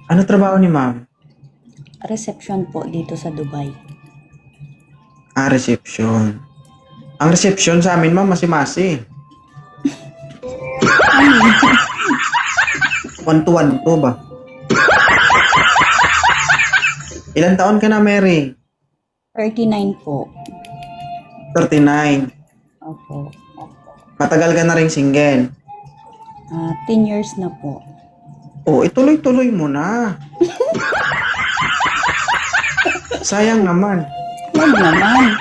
Ano trabaho ni ma'am? Reception po dito sa Dubai. Reception. Ang reception sa amin, ma'am, masi-masi. One to ba? Ilan taon ka na, Mary? 39 po. 39. Opo. Matagal ka na rin single. 10 years na po. Oh, ituloy-tuloy mo na. Sayang naman. Huwag naman.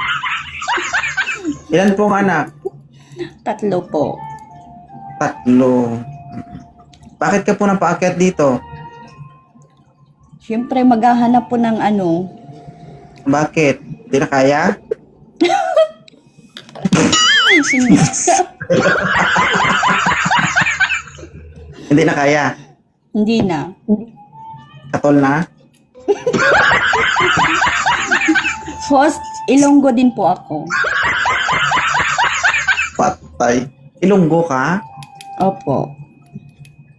Ilan pong anak? 3 po. 3. Bakit ka po napaakyat dito? Siyempre, maghahanap po ng ano. Bakit? Di na kaya? Hindi na kaya? Hindi na. Katol na? Host, Ilonggo din po ako. Patay. Ilonggo ka? Opo.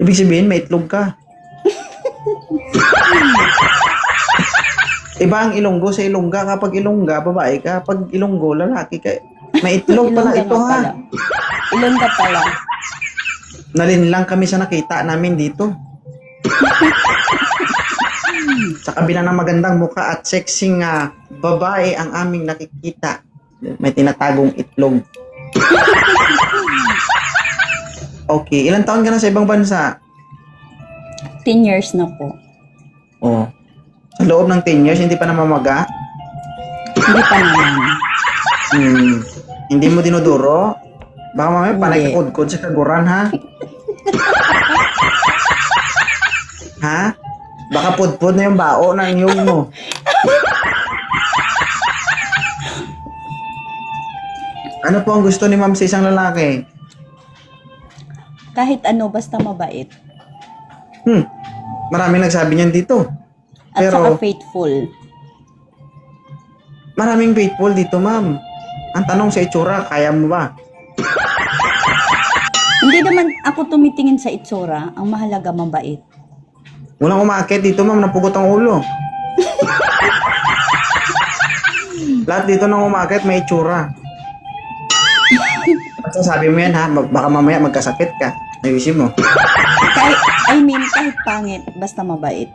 Ibig sabihin, may itlog ka. Iba ang Ilonggo sa Ilongga. Kapag Ilongga, babae ka. Pag Ilonggo, lalaki ka. May itlog pala ito, ha? Ilongga pala. Nalinlang kami sa nakita namin dito. Sa kabila ng magandang muka at sexing babae ang aming nakikita. May tinatagong itlog. Okay, ilang taon ka na sa ibang bansa? 10 years na po. Oh. Sa loob ng 10 years, hindi pa namamaga? Hindi pa naman. Hindi mo dinuduro? Baka mamaya panay Hindi. ka kudkod sa kaguran, ha? Ha? Baka pudpud na yung bao ng iyong mo. Ano po ang gusto ni ma'am sa isang lalaki? Kahit ano, basta mabait. Maraming nagsabi niyan dito. At Pero saka faithful. maraming faithful dito, ma'am. Ang tanong sa itsura, kaya mo ba? Hindi naman ako tumitingin sa itsura. Ang mahalaga, mabait. Walang umaakit dito, ma'am, napugot ang ulo. Lahat dito nang umaakit, may itsura. Basta sabi mo yan, ha? Baka mamaya magkasakit ka. Ayusin mo. Kahit pangit, basta mabait.